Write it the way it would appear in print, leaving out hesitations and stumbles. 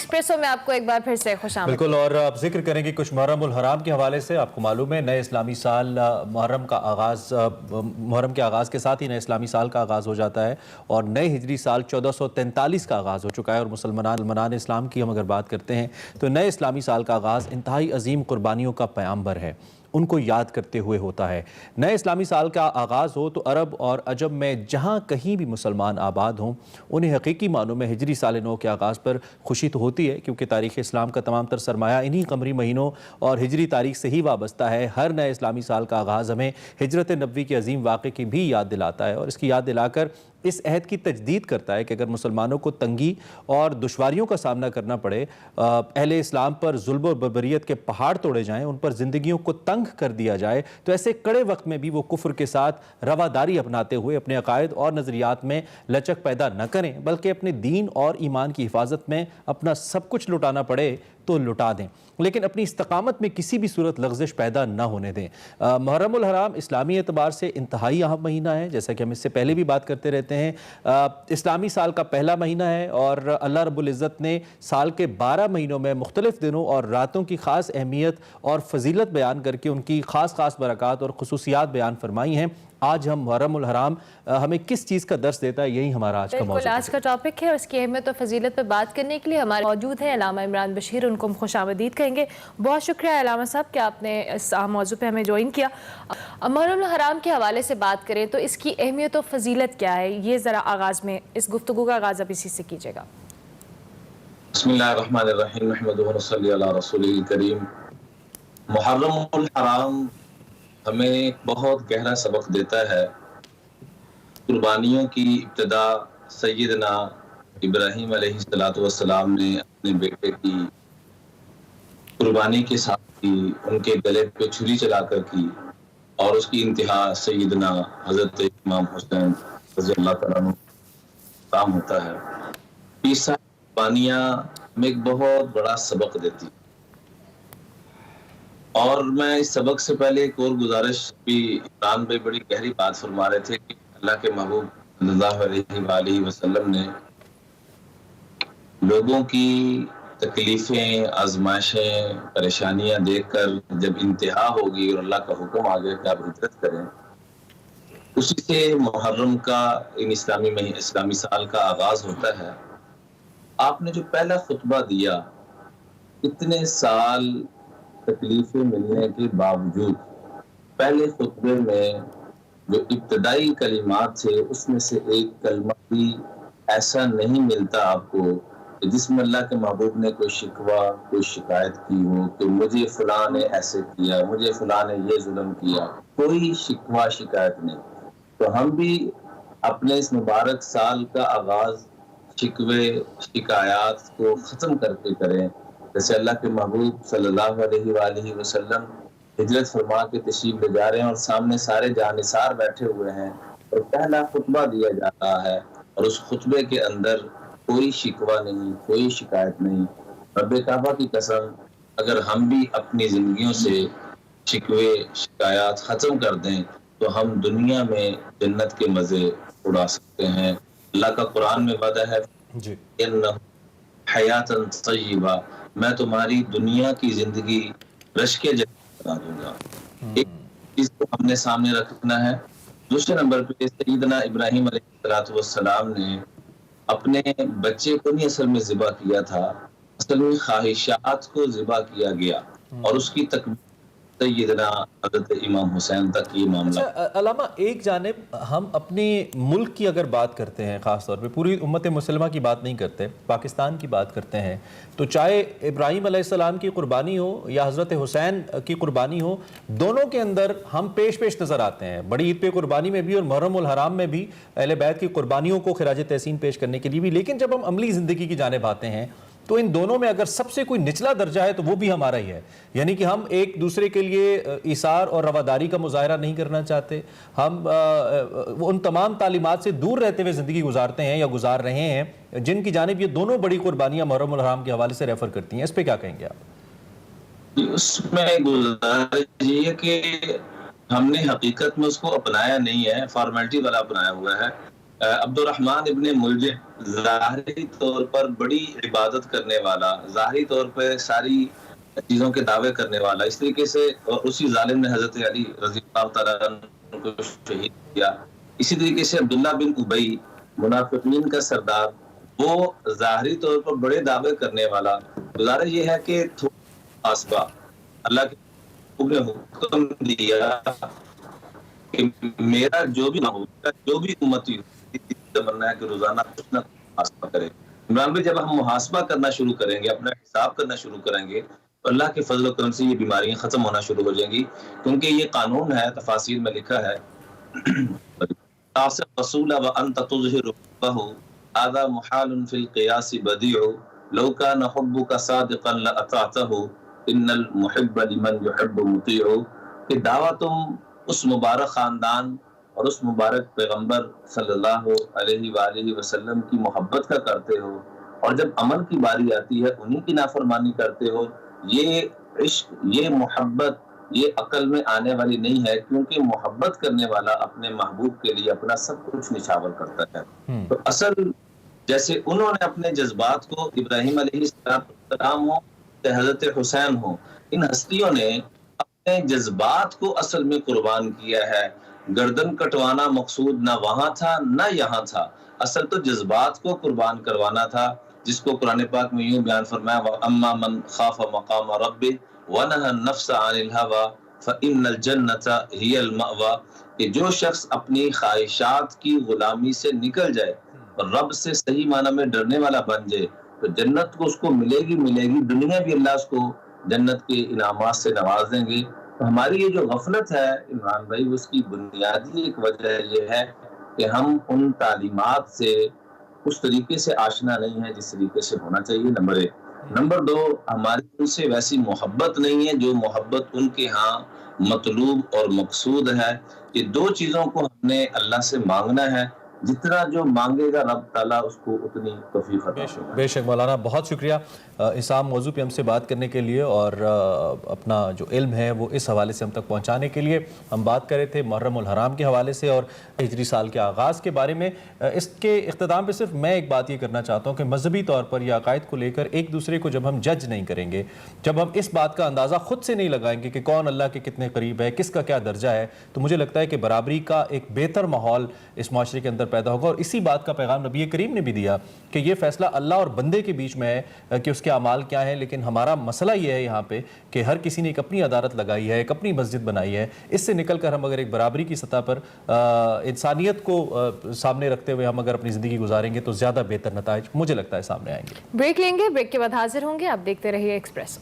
Expressive میں آپ کو ایک بار پھر سے خوش آمدید۔ بالکل، اور اب ذکر کریں گے کچھ محرم الحرام کے حوالے سے۔ آپ کو معلوم ہے نئے اسلامی سال محرم کے آغاز کے ساتھ ہی نئے اسلامی سال کا آغاز ہو جاتا ہے، اور نئے ہجری سال 1443 کا آغاز ہو چکا ہے، اور مسلمان اسلام کی ہم اگر بات کرتے ہیں تو نئے اسلامی سال کا آغاز انتہائی عظیم قربانیوں کا پیامبر ہے، ان کو یاد کرتے ہوئے ہوتا ہے۔ نئے اسلامی سال کا آغاز ہو تو عرب اور عجم میں جہاں کہیں بھی مسلمان آباد ہوں، انہیں حقیقی معنوں میں ہجری سال نو کے آغاز پر خوشی تو ہوتی ہے، کیونکہ تاریخ اسلام کا تمام تر سرمایہ انہی قمری مہینوں اور ہجری تاریخ سے ہی وابستہ ہے۔ ہر نئے اسلامی سال کا آغاز ہمیں ہجرت نبوی کے عظیم واقعے کی بھی یاد دلاتا ہے، اور اس کی یاد دلا کر اس عہد کی تجدید کرتا ہے کہ اگر مسلمانوں کو تنگی اور دشواریوں کا سامنا کرنا پڑے، اہل اسلام پر ظلم و بربریت کے پہاڑ توڑے جائیں، ان پر زندگیوں کو تنگ کر دیا جائے، تو ایسے کڑے وقت میں بھی وہ کفر کے ساتھ رواداری اپناتے ہوئے اپنے عقائد اور نظریات میں لچک پیدا نہ کریں، بلکہ اپنے دین اور ایمان کی حفاظت میں اپنا سب کچھ لٹانا پڑے تو لٹا دیں، لیکن اپنی استقامت میں کسی بھی صورت لغزش پیدا نہ ہونے دیں۔ محرم الحرام اسلامی اعتبار سے انتہائی اہم مہینہ ہے، جیسا کہ ہم اس سے پہلے بھی بات کرتے رہتے ہیں۔ اسلامی سال کا پہلا مہینہ ہے، اور اللہ رب العزت نے سال کے 12 مہینوں میں مختلف دنوں اور راتوں کی خاص اہمیت اور فضیلت بیان کر کے ان کی خاص برکات اور خصوصیات بیان فرمائی ہیں۔ آج ہم محرم الحرام ہمیں کس چیز کا درس دیتا ہے، یہی ہمارا آج کا موضوع ہے۔ آج کا ٹاپک ہے، اور اس کی اہمیت اور فضیلت پر بات کرنے کے لیے ہمارے موجود ہیں علامہ عمران بشیر، ان کو ہم خوش آمدید کہیں گے۔ بہت شکریہ علامہ صاحب کہ آپ نے اس موضوع پہ ہمیں جوائن کیا۔ محرم الحرام کے حوالے سے بات کریں تو اس کی اہمیت و فضیلت کیا ہے، یہ ذرا آغاز میں اس گفتگو کا آغاز اب اسی سے کیجیے گا۔ بسم اللہ الرحمن الرحیم، نحمدہ ونصلی علی رسولہ الکریم۔ محرم الحرام ہمیں ایک بہت گہرا سبق دیتا ہے۔ قربانیوں کی ابتدا سیدنا ابراہیم علیہ السلام نے اپنے بیٹے کی قربانی کے ساتھ کی، ان کے گلے پہ چھری چلا کر کی، اور اس کی انتہا سیدنا حضرت امام حسین رضی اللہ تعالیٰ عنہ کام ہوتا ہے۔ یہ ساری قربانیاں ہمیں ایک بہت بڑا سبق دیتی، اور میں اس سبق سے پہلے ایک اور گزارش بھی، عمران بھائی بڑی گہری بات فرما رہے تھے کہ اللہ کے محبوب صلی اللہ علیہ وآلہ وسلم نے لوگوں کی تکلیفیں، آزمائشیں، پریشانیاں دیکھ کر جب انتہا ہوگی اور اللہ کا حکم آ گیا کہ آپ ہجرت کریں، اسی سے محرم کا اسلامی سال کا آغاز ہوتا ہے۔ آپ نے جو پہلا خطبہ دیا، اتنے سال تکلیفیں ملنے کے باوجود پہلے خطبے میں جو ابتدائی کلمات تھے، اس میں سے ایک کلمہ بھی ایسا نہیں ملتا آپ کو جس میں اللہ کے محبوب نے کوئی شکوہ، کوئی شکایت کی ہو کہ مجھے فلاں نے ایسے کیا، مجھے فلاں نے یہ ظلم کیا، کوئی شکوہ شکایت نہیں۔ تو ہم بھی اپنے اس مبارک سال کا آغاز شکوے شکایات کو ختم کر کے کریں، جیسے اللہ کے محبوب صلی اللہ علیہ وآلہ وسلم ہجرت فرما کے تشریف لے جا رہے ہیں، اور سامنے سارے جانثار بیٹھے ہوئے ہیں، اور پہلا خطبہ دیا جا رہا ہے، اور اس خطبے کے اندر کوئی شکوہ نہیں، کوئی شکایت نہیں۔ رب کعبہ کی قسم، اگر ہم بھی اپنی زندگیوں سے شکوے شکایات ختم کر دیں تو ہم دنیا میں جنت کے مزے اڑا سکتے ہیں۔ اللہ کا قرآن میں وعدہ ہے جی، حیات طیبہ، میں تمہاری دنیا کی زندگی رشک جنت بنا دوں گا۔ ایک چیز کو ہم نے سامنے رکھنا ہے۔ دوسرے نمبر پہ سیدنا ابراہیم علیہ السلام نے اپنے بچے کو نہیں اصل میں ذبح کیا تھا، اصل میں خواہشات کو ذبح کیا گیا، اور اس کی تکمیل سیدنا حضرت امام حسین تک یہ معاملہ۔ اچھا علامہ، ایک جانب ہم اپنے ملک کی اگر بات کرتے ہیں، خاص طور پہ پوری امت مسلمہ کی بات نہیں کرتے، پاکستان کی بات کرتے ہیں، تو چاہے ابراہیم علیہ السلام کی قربانی ہو یا حضرت حسین کی قربانی ہو، دونوں کے اندر ہم پیش نظر آتے ہیں۔ بڑی عید پہ قربانی میں بھی اور محرم الحرام میں بھی اہل بیت کی قربانیوں کو خراج تحسین پیش کرنے کے لیے بھی، لیکن جب ہم عملی زندگی کی جانب آتے ہیں تو ان دونوں میں اگر سب سے کوئی نچلا درجہ ہے تو وہ بھی ہمارا ہی ہے، یعنی کہ ہم ایک دوسرے کے لیے ایثار اور رواداری کا مظاہرہ نہیں کرنا چاہتے، ہم ان تمام تعلیمات سے دور رہتے ہوئے زندگی گزارتے ہیں یا گزار رہے ہیں جن کی جانب یہ دونوں بڑی قربانیاں محرم الحرام کے حوالے سے ریفر کرتی ہیں۔ اس پہ کیا کہیں گے آپ؟ اس میں گزارش یہ ہے کہ ہم نے حقیقت میں اس کو اپنایا نہیں ہے، فارمیلٹی والا اپنایا ہوا ہے۔ عبدالرحمن ابن ملجم ظاہری طور پر بڑی عبادت کرنے والا، ظاہری طور پہ ساری چیزوں کے دعوے کرنے والا، اس طریقے سے اور اسی ظالم نے حضرت علی رضی اللہ تعالیٰ عنہ کو شہید کیا. اسی طریقے سے عبداللہ بن ابی منافقین کا سردار، وہ ظاہری طور پر بڑے دعوے کرنے والا. گزارش یہ ہے کہ تھوڑا محاسبہ، اللہ کے نے حکم دیا کہ میرا جو بھی جو بھی امتی بننا ہے کہ روزانہ کچھ نہ کچھ محاسبہ کرے. عمران بھائی، جب ہم محاسبہ کرنا شروع کریں گے، اپنا حساب کرنا شروع کریں گے، تو اللہ کے فضل و کرم سے یہ بیماریاں ختم ہونا شروع ہو جائیں گی. کیونکہ یہ قانون ہے، تفاسیر میں لکھا ہے رسول وانت تظہر حبہ هذا محال فی القیاس بدیع لو کان حبک صادقا لاطعتہ ان المحب لمن یحب مطیع. کہ دعویٰ تم اس مبارک خاندان اور اس مبارک پیغمبر صلی اللہ علیہ وآلہ وسلم کی محبت کا کرتے ہو، اور جب عمل کی باری آتی ہے انہی کی نافرمانی کرتے ہو. یہ عشق، یہ محبت، یہ عقل میں آنے والی نہیں ہے، کیونکہ محبت کرنے والا اپنے محبوب کے لیے اپنا سب کچھ نچھاور کرتا ہے. تو اصل جیسے انہوں نے اپنے جذبات کو، ابراہیم علیہ السلام ہو یا حضرت حسین ہو، ان ہستیوں نے اپنے جذبات کو اصل میں قربان کیا ہے. گردن کٹوانا مقصود نہ وہاں تھا نہ یہاں تھا، اصل تو جذبات کو قربان کروانا تھا، جس کو قرآن پاک میں یوں بیان فرمایا وَأَمَّا مَنْ خَافَ مَقَامَ رَبِّهِ وَنَهَى النَّفْسَ عَنِ الْهَوَىٰ فَإِنَّ الْجَنَّةَ هِيَ الْمَأْوَىٰ. کہ جو شخص اپنی خواہشات کی غلامی سے نکل جائے اور رب سے صحیح معنی میں ڈرنے والا بن جائے، تو جنت کو اس کو ملے گی. دنیا بھی اللہ اس کو جنت کے انعامات سے نواز دیں گے. تو ہماری یہ جو غفلت ہے عمران بھائی، اس کی بنیادی ایک وجہ یہ ہے کہ ہم ان تعلیمات سے اس طریقے سے آشنا نہیں ہے جس طریقے سے ہونا چاہیے. نمبر 1. نمبر 2، ہماری ان سے ویسی محبت نہیں ہے جو محبت ان کے ہاں مطلوب اور مقصود ہے. یہ دو چیزوں کو ہم نے اللہ سے مانگنا ہے، جتنا جو مانگے گا رب تعالیٰ اس کو اتنی توفیق عطا فرمائے. بے شک مولانا، بہت شکریہ اس عام موضوع پہ ہم سے بات کرنے کے لیے اور اپنا جو علم ہے وہ اس حوالے سے ہم تک پہنچانے کے لیے. ہم بات کر رہے تھے محرم الحرام کے حوالے سے اور ہجری سال کے آغاز کے بارے میں. اس کے اختتام پہ صرف میں ایک بات یہ کرنا چاہتا ہوں کہ مذہبی طور پر یہ عقائد کو لے کر ایک دوسرے کو جب ہم جج نہیں کریں گے، جب ہم اس بات کا اندازہ خود سے نہیں لگائیں گے کہ کون اللہ کے کتنے قریب ہے، کس کا کیا درجہ ہے، تو مجھے لگتا ہے کہ برابری کا ایک بہتر ماحول اس معاشرے کے اندر پیدا ہوگا. اور اسی بات کا پیغام نبی کریم نے بھی دیا کہ یہ فیصلہ اللہ اور بندے کے بیچ میں ہے کہ اس کے اعمال کیا ہیں، لیکن ہمارا مسئلہ یہ ہے یہاں پہ کہ ہر کسی نے ایک اپنی عدالت لگائی ہے، ایک اپنی مسجد بنائی ہے. اس سے نکل کر ہم اگر ایک برابری کی سطح پر انسانیت کو سامنے رکھتے ہوئے ہم اگر اپنی زندگی گزاریں گے تو زیادہ بہتر نتائج مجھے لگتا ہے سامنے آئیں گے. بریک لیں گے، بریک کے بعد حاضر ہوں گے. آپ دیکھتے رہیے ایکسپریس.